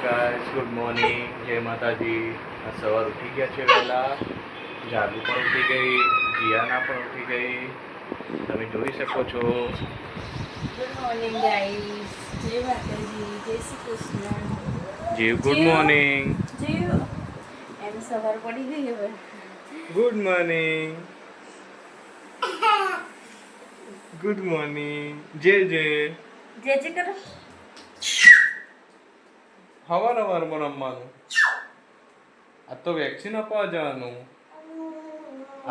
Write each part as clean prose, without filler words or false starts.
Guys good morning, જય માતાજી. આ સવાર ઉઠી ગયા છે વહેલા, જાગુ પણ ઉઠી ગઈ, જીયાના પણ ઉઠી ગઈ, તમે જોઈ શકો છો. ગુડ મોર્નિંગ ગાઈસ, જય માતાજી, જય શ્રી કૃષ્ણ. જીવ ગુડ મોર્નિંગ. જીવ એમ સવાર પડી ગઈ હવે. Good morning. Good morning. જે જે કરો. હવારમાં રમવાનું. આ તો વેક્સિન અપાવવા જવાનું.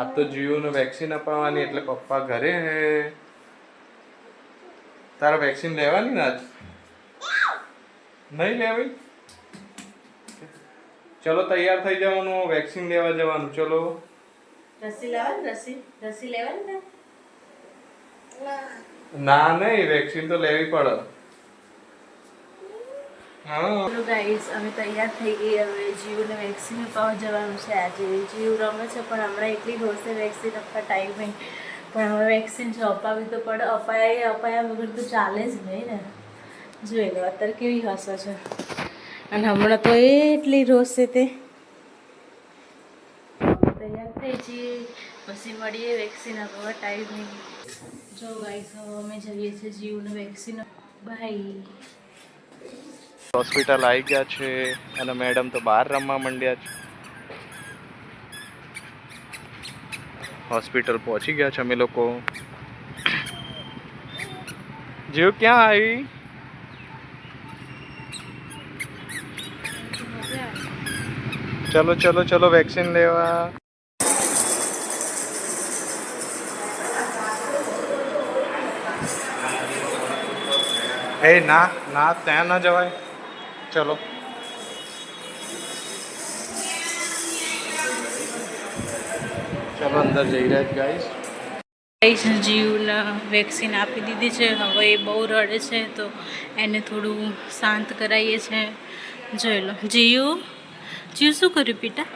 આ તો જીઓને વેક્સિન અપાવવાની, એટલે પપ્પા ઘરે હે. તારા વેક્સિન લેવાની ને આજ નહીં લેવી? ચલો તૈયાર થઈ જવાનું, વેક્સિન લેવા જવાનું. ચલો રસી લેવાની, રસી લેવાની ના નહીં, વેક્સિન તો લેવી પડે. હા ગાઈસ, અમે તૈયાર થઈ ગઈ. હવે જીવને વેક્સિન અપાવવા જવાનું છે આજે. જીવ રમે છે પણ હમણાં એટલી રોશે વેક્સિન આપવા ટાઈમે. પણ હવે વેક્સિન છે, અપાવી તો પડે. અપાયા વગર તો ચાલે જ નહીં ને. જોઈ લો અત્યારે કેવી હસે છે, અને હમણાં તો એટલી રોશે તે. તૈયાર થઈ જઈએ, પછી મળીએ વેક્સિન અપાવવા ટાઈમે. જો ગાઈસ, હવે અમે જઈએ છીએ જીવને વેક્સિન. બાય. હોસ્પિટલ આવી ગયા છે અને મેડમ તો બહાર રમવા માંડ્યા છે. હોસ્પિટલ પહોંચી ગયા છે અમે લોકો. જીવ ક્યાં આવી? ચલો ચલો ચલો વેક્સિન લેવા. એ ના ના, ત્યાં ના જવાય. ચલો ચલો અંદર જઈ રહ્યા છે ગાઈસ. જીવને વેક્સિન આપી દીધી છે. હવે એ બહુ રડે છે તો એને થોડું શાંત કરાવીએ છે. જોઈ લો જીવ શું કર્યું પીટા?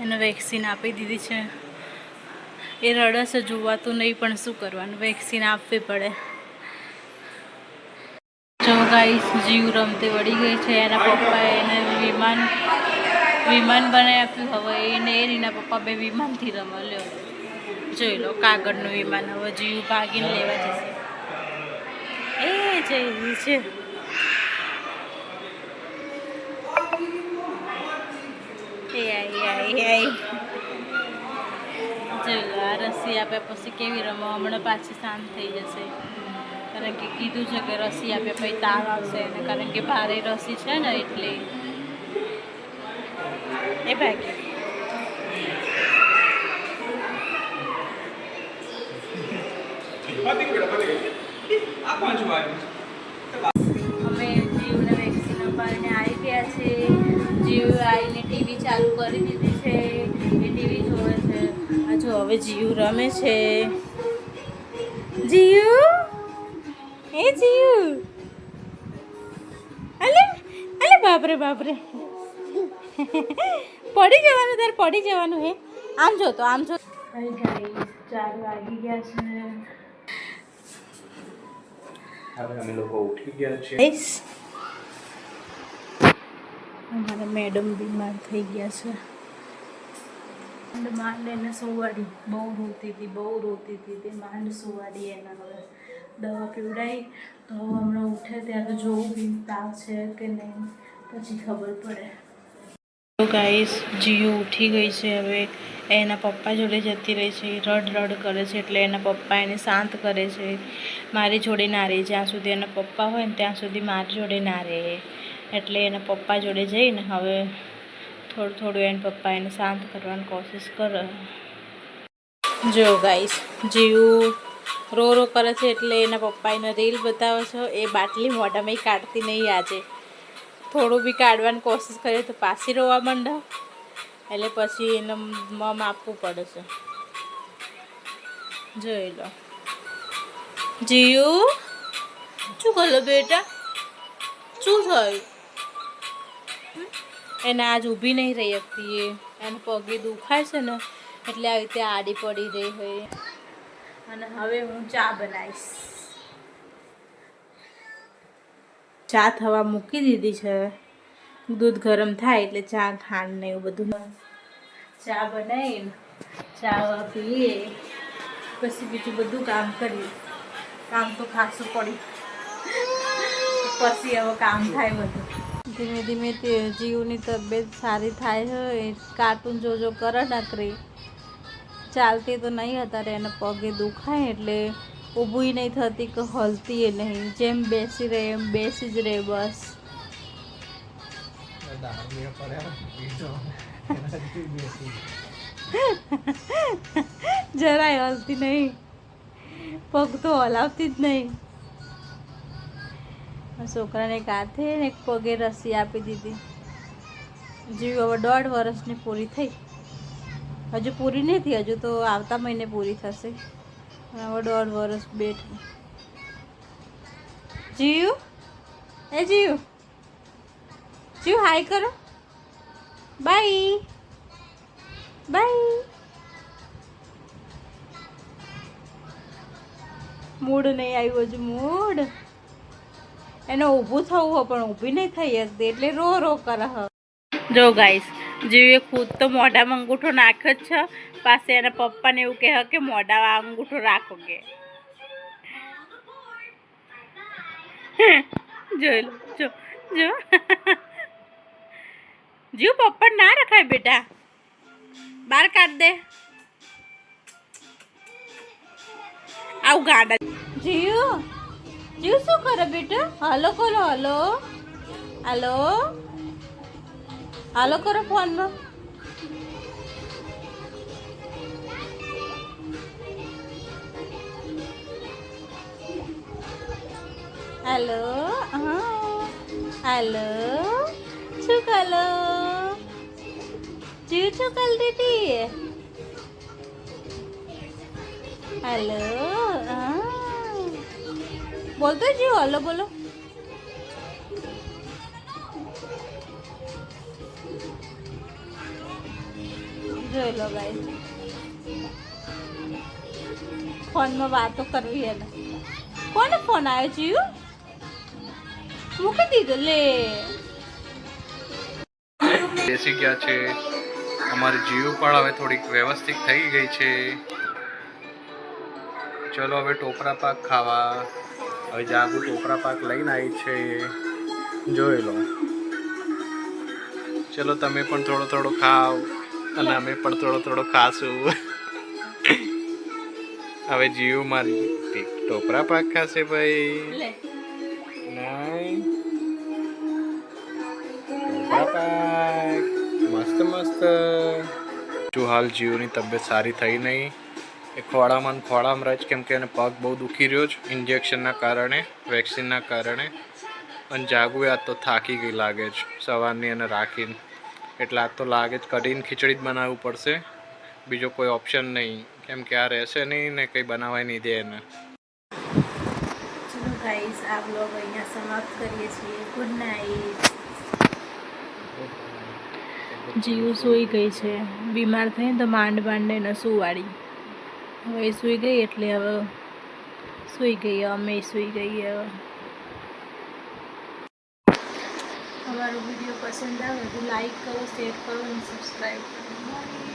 એને વેક્સિન આપી દીધી છે. એ રડે છે, જોવાતું નહીં, પણ શું કરવાનું, વેક્સિન આપવી પડે. જો ગાઈસ, જીવ રમતે વળી ગઈ છે. એના પપ્પાએ એને વિમાન બનાવી આપ્યું. હવે એને એના પપ્પા બે વિમાનથી રમવા લ્યો. જોઈ લો કાગળનું વિમાન. હવે જીવ ભાગીને લેવા જશે. એ જઈ છે. જોઈ લો, આ રસી આપ્યા પછી કેવી રમો. હમણાં પાછી શાંત થઈ જશે, કારણ કે કીધું છે કે રસી આપ્યા પછી તાવ આવશે. અને કારણ કે ભારે રસી છે ને, એટલે એ ભાગી. અમે જીવને વેક્સિન અપાવીને આવી ગયા છે. જીવ આવીને ટીવી ચાલુ કરી દીધી છે. એ ટીવી જોવે છે. આ જો હવે જીવ રમે છે. જીવ, એ જીવ, અલે અલે, બાપરે બાપરે, પડી જવાનું, તારે પડી જવાનું. હે આમ જો તો, આમ જો. 4 વાગી ગયા છે. હવે અમે લોકો ઉઠી ગયા છે. અમારા મેડમ બીમાર થઈ ગયા છે. માંડ એને સુવાડી, બહુ રોતી હતી તે માંડ સુવાડી. એના હવે દવા પીવડાવી તો હમણાં ઉઠે ત્યારે જોવું બી તાવ છે કે નહીં, પછી ખબર પડે. તો ગાઈસ, જીઓ ઉઠી ગઈ છે. હવે એના પપ્પા જોડે જતી રહી છે. રડ કરે છે, એટલે એના પપ્પા એને શાંત કરે છે. મારી જોડે ના રહે, જ્યાં સુધી એના પપ્પા હોય ને ત્યાં સુધી મારી જોડે ના રહે. એટલે એના પપ્પા જોડે જઈને હવે થોડું એના પપ્પા એને શાંત કરવાની કોશિશ કરે. જો ગાઈસ, જીવ રો કરે છે, એટલે એના પપ્પા એને રીલ બતાવે છે. એ બાટલી મોઢામાં કાઢતી નહીં આજે. થોડું બી કાઢવાની કોશિશ કરીએ તો પાછી રોવા માંડે, એટલે પછી એને મમ આપવું પડે છે. જોઈ લો જીવ, શું કરો બેટા? શું થયું? એને આજ ઊભી નહીં રહી શકતી. એને પગે દુખાય છે ને, એટલે આવી રીતે આડી પડી રહી હોય. અને હવે હું ચા બનાવીશ. ચા થવા મૂકી દીધી છે. દૂધ ગરમ થાય એટલે ચા ખાંડ ને એવું બધું ચા બનાવીને ચા પીએ પછી બીજું બધું કામ કરીએ. કામ તો ખાસું પડ્યું પછી હવે કામ થાય બધું. ધીમે ધીમે તે જીવની તબિયત સારી થાય છે. કાર્ટૂન જોજો કરે નકરી. ચાલતી તો નહીં અત્યારે એને પગે દુખાય એટલે ઊભું નહીં થતી કે હલતી એ નહીં. જેમ બેસી રહે એમ બેસી જ રહે બસ. જરાય હલતી નહીં, પગ તો હલાવતી જ નહીં. છોકરાને એક હાથે ને એક પગે રસી આપી દીધી. જીવ હવે 1.5 વર્ષની પૂરી થઈ. હજુ પૂરી નહીં થઈ, હજુ તો આવતા મહિને પૂરી થશે. હવે 1.5 વર્ષ બેઠી. જીવ એ જીવ જીવ હાય કરો. Bye bye. મૂડ નહીં આવ્યું હજુ. મૂડ એને ઊભું થવું હોય પણ ઊભી નહીં થઈ શકતી એટલે રો રો કરે. જો ગાઈસ, જીવે ખુદ તો મોઢામાં અંગૂઠો નાખ્યો જ છે. પાસે એના પપ્પાને એવું કહે કે મોઢામાં અંગૂઠો રાખો કે. જોઈ લો, જો જો જીવ પપ્પા ના રખાય બેટા, બહાર કાઢ દે. આવું ગાડા. જીવ જીવ શું કરે બેટા? હાલો કરો. હાલો હાલો હાલો કરો ફોનમાં. હેલો, હા હેલો. શું કરો જીવ? શું કર દીદી? હેલો, હા બોલતો જીવ. હલો બોલો. જોઈ લો ગાઈસ, ફોનમાં વાતો કરવી એને. કોને ફોન આવ્યો જીવ? મૂકી દીધો લે. બેસી ગયા છે. અમારી જીવ પણ હવે થોડીક વ્યવસ્થિત થઈ ગઈ છે. ચલો હવે ટોપરા પાક ખાવા. હવે જાગુ ટોપરા પાક લઈને આવી છે, જોઈ લો. ચલો તમે પણ થોડો થોડો ખાઓ અને અમે પણ થોડો થોડો ખાશું. હવે જીવ મારી ટોપરા પાક ખાશે ભાઈ. નહીં, ટોપરા પાક મસ્ત મસ્ત. જો હાલ જીવની તબિયત સારી થઈ નહીં. એ ખોળામાં રહે છે કેમ કે એને પગ બહુ દુખી રહ્યો છે ઇન્જેક્શનના કારણે, વેક્સિનના કારણે. અને જાગુ આજ તો થાકી ગઈ લાગે છે સવારની એને રાખીને. એટલે આજ તો લાગે છે કઢીને ખીચડી જ બનાવવું પડશે, બીજો કોઈ ઓપ્શન નહીં. કેમ કે આ રહેશે નહીં ને કંઈ બનાવાય નહીં દે એને. ચલો ગાઈસ, આ બ્લોગ અહીંયા સમાપ્ત કરીએ છીએ. Good night. જીવ સૂઈ ગઈ છે. બીમાર થઈને તો માંડ એને સુવાડી. હવે સૂઈ ગઈ એટલે હવે સૂઈ ગઈ. અમે સૂઈ ગઈએ. હવે અમારો વિડીયો પસંદ આવે તો લાઈક કરો, શેર કરો અને સબસ્ક્રાઈબ કરો.